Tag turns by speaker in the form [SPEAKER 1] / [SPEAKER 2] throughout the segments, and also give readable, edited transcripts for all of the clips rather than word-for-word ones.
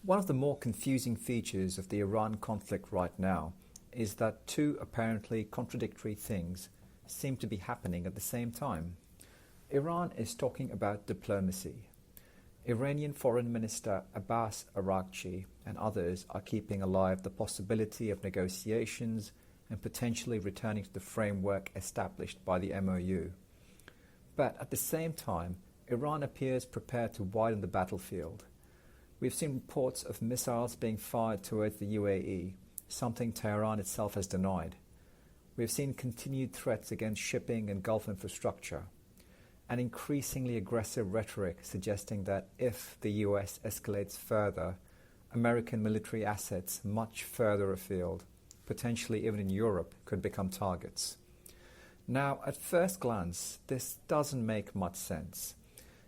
[SPEAKER 1] One of the more confusing features of the Iran conflict right now is that two apparently contradictory things seem to be happening at the same time. Iran is talking about diplomacy. Iranian Foreign Minister Abbas Araghchi and others are keeping alive the possibility of negotiations and potentially returning to the framework established by the MOU. But at the same time, Iran appears prepared to widen the battlefield. We've seen reports of missiles being fired towards the UAE, something Tehran itself has denied. We've seen continued threats against shipping and Gulf infrastructure, and increasingly aggressive rhetoric suggesting that if the US escalates further, American military assets much further afield, potentially even in Europe, could become targets. Now, at first glance, this doesn't make much sense.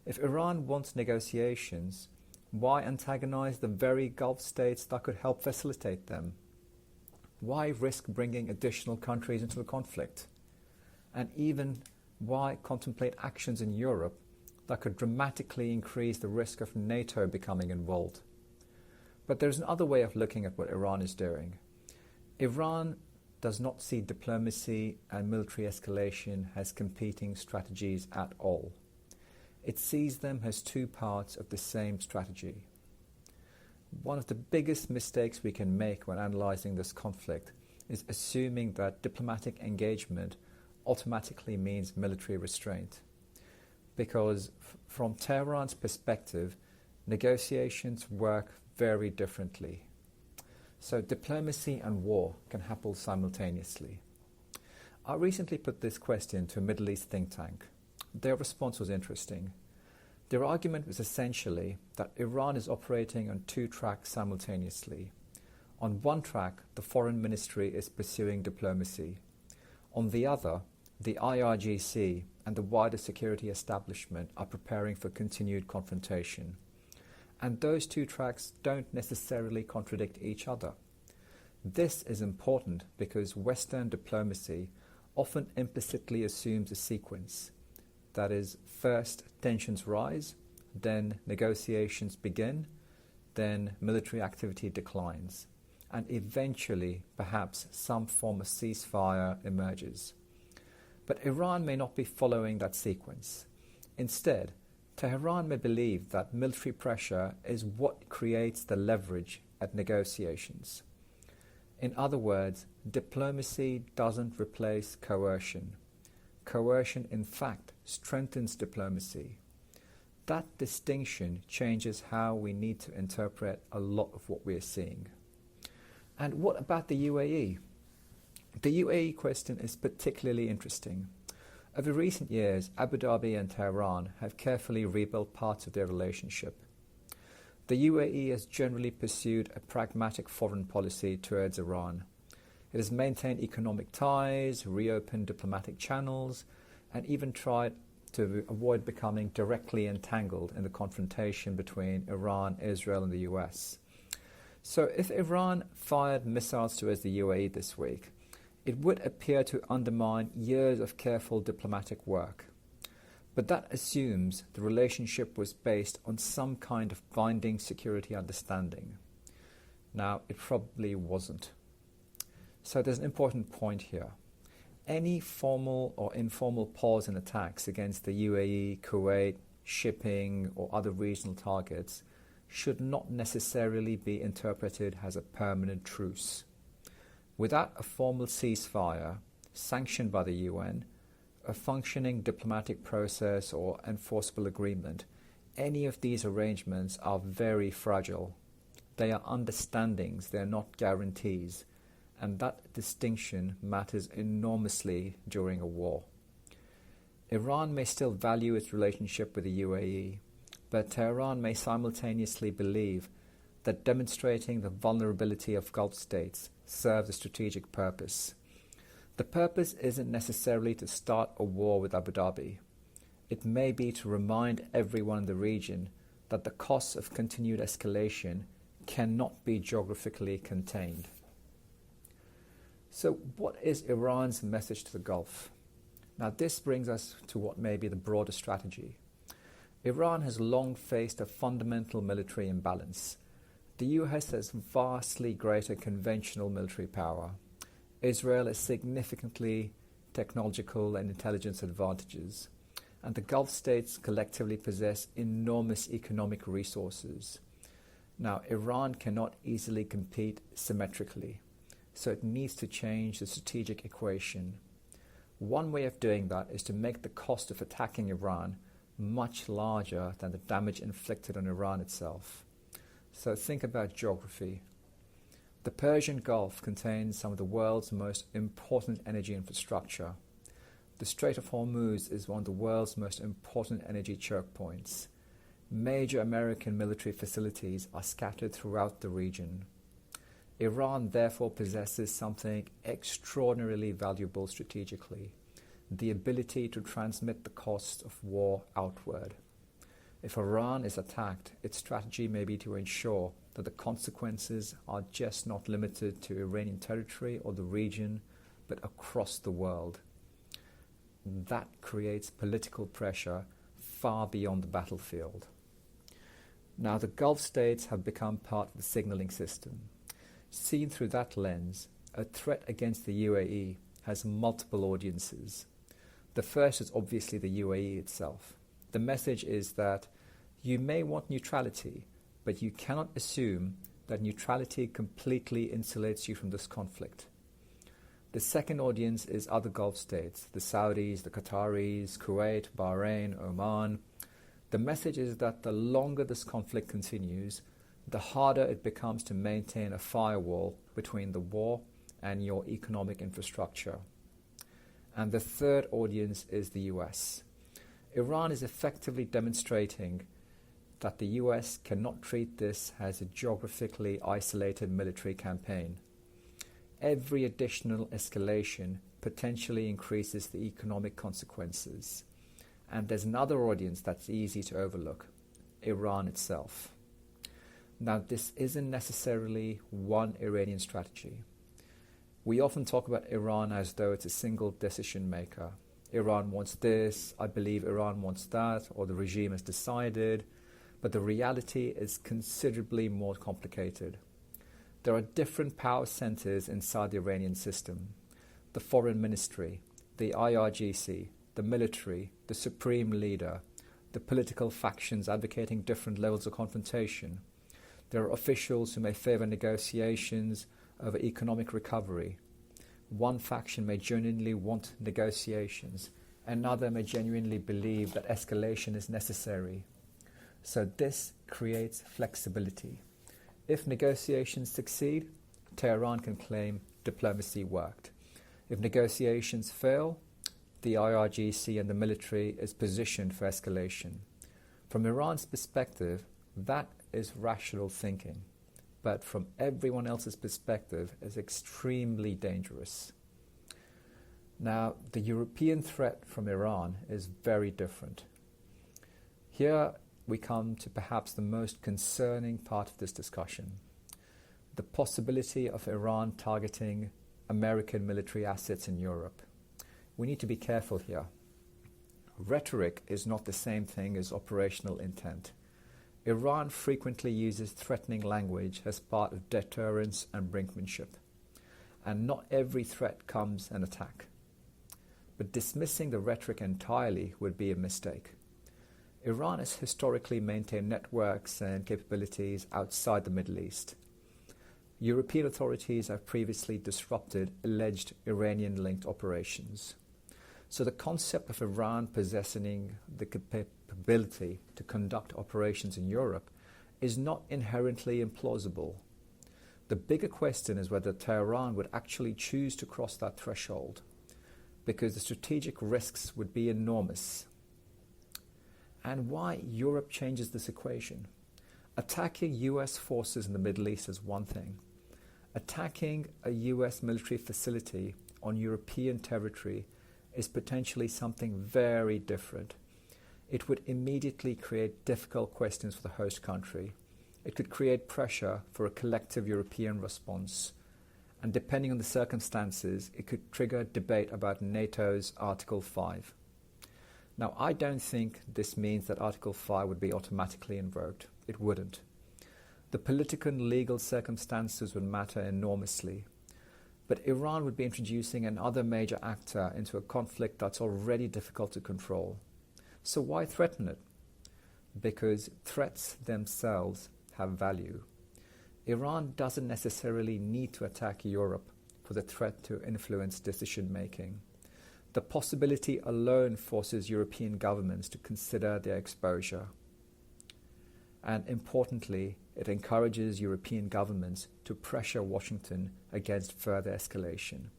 [SPEAKER 1] If Iran wants negotiations, why antagonize the very Gulf states that could help facilitate them? Why risk bringing additional countries into the conflict? And even why contemplate actions in Europe that could dramatically increase the risk of NATO becoming involved? But there's another way of looking at what Iran is doing. Iran does not see diplomacy and military escalation as competing strategies at all. It sees them as two parts of the same strategy. One of the biggest mistakes we can make when analyzing this conflict is assuming that diplomatic engagement automatically means military restraint. Because from Tehran's perspective, negotiations work very differently. So diplomacy and war can happen simultaneously. I recently put this question to a Middle East think tank. Their response was interesting. Their argument was essentially that Iran is operating on two tracks simultaneously. On one track, the foreign ministry is pursuing diplomacy. On the other, the IRGC and the wider security establishment are preparing for continued confrontation. And those two tracks don't necessarily contradict each other. This is important because Western diplomacy often implicitly assumes a sequence. That is, first tensions rise, then negotiations begin, then military activity declines, and eventually perhaps some form of ceasefire emerges. But Iran may not be following that sequence. Instead, Tehran may believe that military pressure is what creates the leverage at negotiations. In other words, diplomacy doesn't replace coercion. Coercion, in fact, strengthens diplomacy. That distinction changes how we need to interpret a lot of what we are seeing. And what about the UAE? The UAE question is particularly interesting. Over recent years, Abu Dhabi and Tehran have carefully rebuilt parts of their relationship. The UAE has generally pursued a pragmatic foreign policy towards Iran. It has maintained economic ties, reopened diplomatic channels, and even tried to avoid becoming directly entangled in the confrontation between Iran, Israel, and the US. So if Iran fired missiles towards the UAE this week, it would appear to undermine years of careful diplomatic work. But that assumes the relationship was based on some kind of binding security understanding. Now, it probably wasn't. So there's an important point here. Any formal or informal pause in attacks against the UAE, Kuwait, shipping, or other regional targets should not necessarily be interpreted as a permanent truce. Without a formal ceasefire sanctioned by the UN, a functioning diplomatic process or enforceable agreement, any of these arrangements are very fragile. They are understandings, they are not guarantees, and that distinction matters enormously during a war. Iran may still value its relationship with the UAE, but Tehran may simultaneously believe that demonstrating the vulnerability of Gulf states serves a strategic purpose. The purpose isn't necessarily to start a war with Abu Dhabi. It may be to remind everyone in the region that the costs of continued escalation cannot be geographically contained. So what is Iran's message to the Gulf? Now this brings us to what may be the broader strategy. Iran has long faced a fundamental military imbalance. The US has vastly greater conventional military power. Israel has significantly technological and intelligence advantages, and the Gulf states collectively possess enormous economic resources. Now, Iran cannot easily compete symmetrically, so it needs to change the strategic equation. One way of doing that is to make the cost of attacking Iran much larger than the damage inflicted on Iran itself. So think about geography. The Persian Gulf contains some of the world's most important energy infrastructure. The Strait of Hormuz is one of the world's most important energy choke points. Major American military facilities are scattered throughout the region. Iran therefore possesses something extraordinarily valuable strategically: the ability to transmit the cost of war outward. If Iran is attacked, its strategy may be to ensure that the consequences are just not limited to Iranian territory or the region, but across the world. That creates political pressure far beyond the battlefield. Now, the Gulf states have become part of the signaling system. Seen through that lens, a threat against the UAE has multiple audiences. The first is obviously the UAE itself. The message is that you may want neutrality, but you cannot assume that neutrality completely insulates you from this conflict. The second audience is other Gulf states, the Saudis, the Qataris, Kuwait, Bahrain, Oman. The message is that the longer this conflict continues, the harder it becomes to maintain a firewall between the war and your economic infrastructure. And the third audience is the US. Iran is effectively demonstrating that the US cannot treat this as a geographically isolated military campaign. Every additional escalation potentially increases the economic consequences. And there's another audience that's easy to overlook: Iran itself. Now, this isn't necessarily one Iranian strategy. We often talk about Iran as though it's a single decision maker. Iran wants this, I believe Iran wants that, or the regime has decided. But the reality is considerably more complicated. There are different power centers inside the Iranian system: the foreign ministry, the IRGC, the military, the supreme leader, the political factions advocating different levels of confrontation. There are officials who may favor negotiations over economic recovery. One faction may genuinely want negotiations, another may genuinely believe that escalation is necessary. So this creates flexibility. If negotiations succeed, Tehran can claim diplomacy worked. If negotiations fail, the IRGC and the military is positioned for escalation. From Iran's perspective, that is rational thinking, but from everyone else's perspective, is extremely dangerous. Now, the European threat from Iran is very different. Here we come to perhaps the most concerning part of this discussion: the possibility of Iran targeting American military assets in Europe. We need to be careful here. Rhetoric is not the same thing as operational intent. Iran frequently uses threatening language as part of deterrence and brinkmanship, and not every threat comes an attack. But dismissing the rhetoric entirely would be a mistake. Iran has historically maintained networks and capabilities outside the Middle East. European authorities have previously disrupted alleged Iranian-linked operations. So the concept of Iran possessing the capability to conduct operations in Europe is not inherently implausible. The bigger question is whether Tehran would actually choose to cross that threshold, because the strategic risks would be enormous. And why Europe changes this equation. Attacking US forces in the Middle East is one thing. Attacking a US military facility on European territory is potentially something very different. It would immediately create difficult questions for the host country. It could create pressure for a collective European response. And depending on the circumstances, it could trigger debate about NATO's Article 5. Now, I don't think this means that Article 5 would be automatically invoked. It wouldn't. The political and legal circumstances would matter enormously. But Iran would be introducing another major actor into a conflict that's already difficult to control. So why threaten it? Because threats themselves have value. Iran doesn't necessarily need to attack Europe for the threat to influence decision-making. The possibility alone forces European governments to consider their exposure. And importantly, it encourages European governments to pressure Washington against further escalation.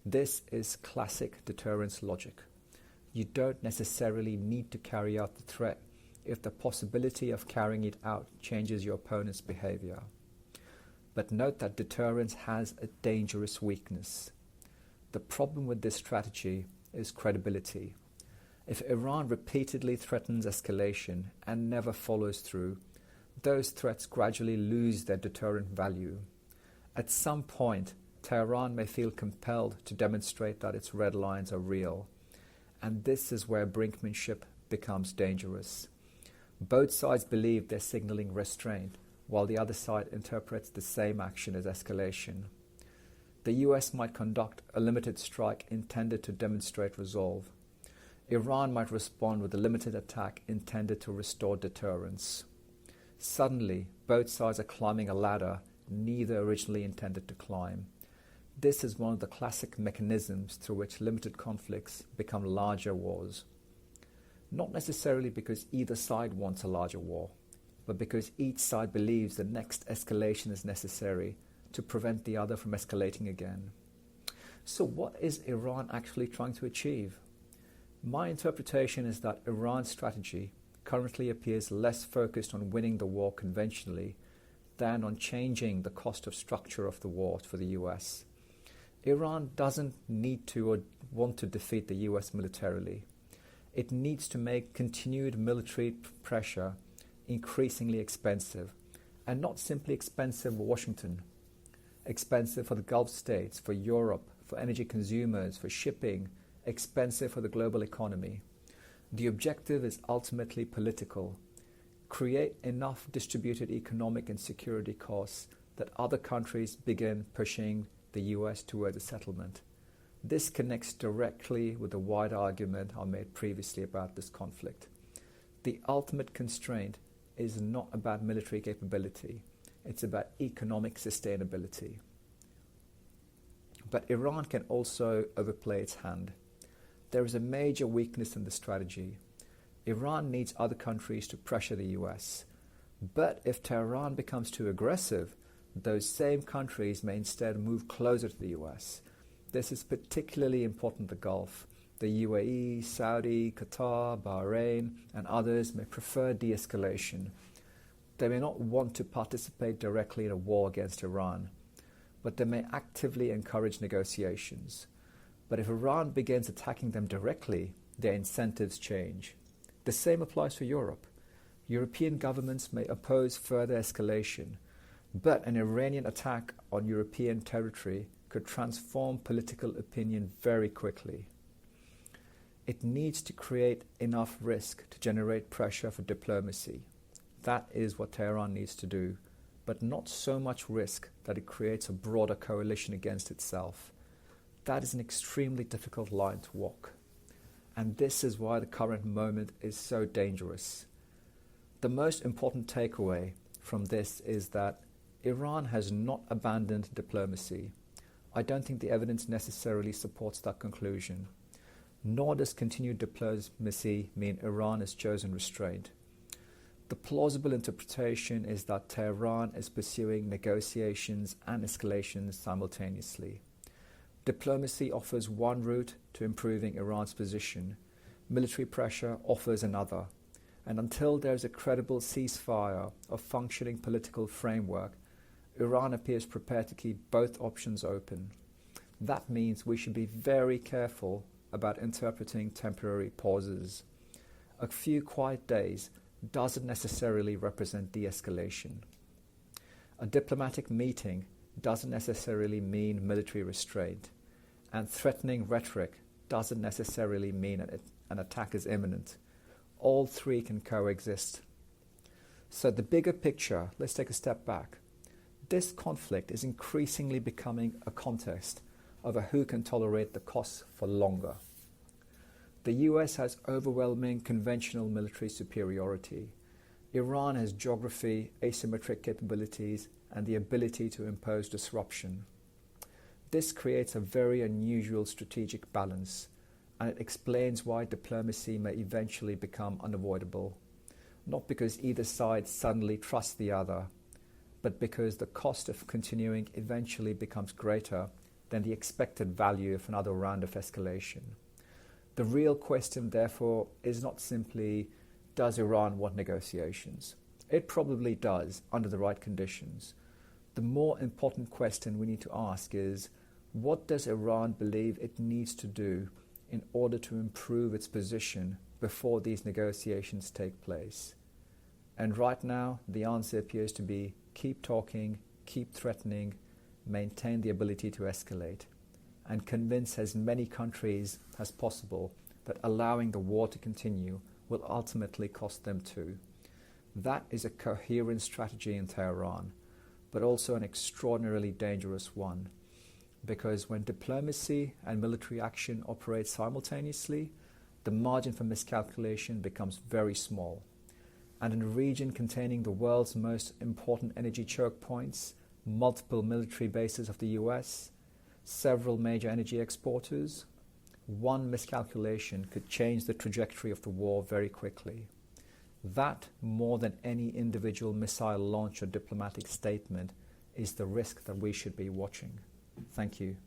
[SPEAKER 1] This is classic deterrence logic. You don't necessarily need to carry out the threat if the possibility of carrying it out changes your opponent's behavior. But note that deterrence has a dangerous weakness. The problem with this strategy is credibility. If Iran repeatedly threatens escalation and never follows through, those threats gradually lose their deterrent value. At some point, Tehran may feel compelled to demonstrate that its red lines are real, and this is where brinkmanship becomes dangerous. Both sides believe they're signaling restraint, while the other side interprets the same action as escalation. The US might conduct a limited strike intended to demonstrate resolve. Iran might respond with a limited attack intended to restore deterrence. Suddenly, both sides are climbing a ladder neither originally intended to climb. This is one of the classic mechanisms through which limited conflicts become larger wars. Not necessarily because either side wants a larger war, but because each side believes the next escalation is necessary to prevent the other from escalating again. So what is Iran actually trying to achieve? My interpretation is that Iran's strategy currently appears less focused on winning the war conventionally than on changing the cost of structure of the war for the US. Iran doesn't need to or want to defeat the US militarily. It needs to make continued military pressure increasingly expensive, and not simply expensive for Washington, expensive for the Gulf states, for Europe, for energy consumers, for shipping, expensive for the global economy. The objective is ultimately political. Create enough distributed economic and security costs that other countries begin pushing the US towards a settlement. This connects directly with the wide argument I made previously about this conflict. The ultimate constraint is not about military capability. It's about economic sustainability. But Iran can also overplay its hand. There is a major weakness in the strategy. Iran needs other countries to pressure the US. But if Tehran becomes too aggressive, those same countries may instead move closer to the US. This is particularly important in the Gulf. The UAE, Saudi, Qatar, Bahrain, and others may prefer de-escalation. They may not want to participate directly in a war against Iran, but they may actively encourage negotiations. But if Iran begins attacking them directly, their incentives change. The same applies for Europe. European governments may oppose further escalation, but an Iranian attack on European territory could transform political opinion very quickly. It needs to create enough risk to generate pressure for diplomacy. That is what Tehran needs to do, but not so much risk that it creates a broader coalition against itself. That is an extremely difficult line to walk. And this is why the current moment is so dangerous. The most important takeaway from this is that Iran has not abandoned diplomacy. I don't think the evidence necessarily supports that conclusion. Nor does continued diplomacy mean Iran has chosen restraint. The plausible interpretation is that Tehran is pursuing negotiations and escalations simultaneously. Diplomacy offers one route to improving Iran's position. Military pressure offers another. And until there is a credible ceasefire or functioning political framework, Iran appears prepared to keep both options open. That means we should be very careful about interpreting temporary pauses. A few quiet days doesn't necessarily represent de-escalation. A diplomatic meeting doesn't necessarily mean military restraint, and threatening rhetoric doesn't necessarily mean an attack is imminent. All three can coexist. So the bigger picture, let's take a step back. This conflict is increasingly becoming a contest over who can tolerate the costs for longer. The US has overwhelming conventional military superiority. Iran has geography, asymmetric capabilities, and the ability to impose disruption. This creates a very unusual strategic balance, and it explains why diplomacy may eventually become unavoidable, not because either side suddenly trusts the other, but because the cost of continuing eventually becomes greater than the expected value of another round of escalation. The real question, therefore, is not simply, does Iran want negotiations? It probably does, under the right conditions. The more important question we need to ask is, what does Iran believe it needs to do in order to improve its position before these negotiations take place? And right now, the answer appears to be keep talking, keep threatening, maintain the ability to escalate, and convince as many countries as possible that allowing the war to continue will ultimately cost them too. That is a coherent strategy in Tehran, but also an extraordinarily dangerous one, because when diplomacy and military action operate simultaneously, the margin for miscalculation becomes very small. And in a region containing the world's most important energy choke points, multiple military bases of the US, several major energy exporters, one miscalculation could change the trajectory of the war very quickly. That, more than any individual missile launch or diplomatic statement, is the risk that we should be watching. Thank you.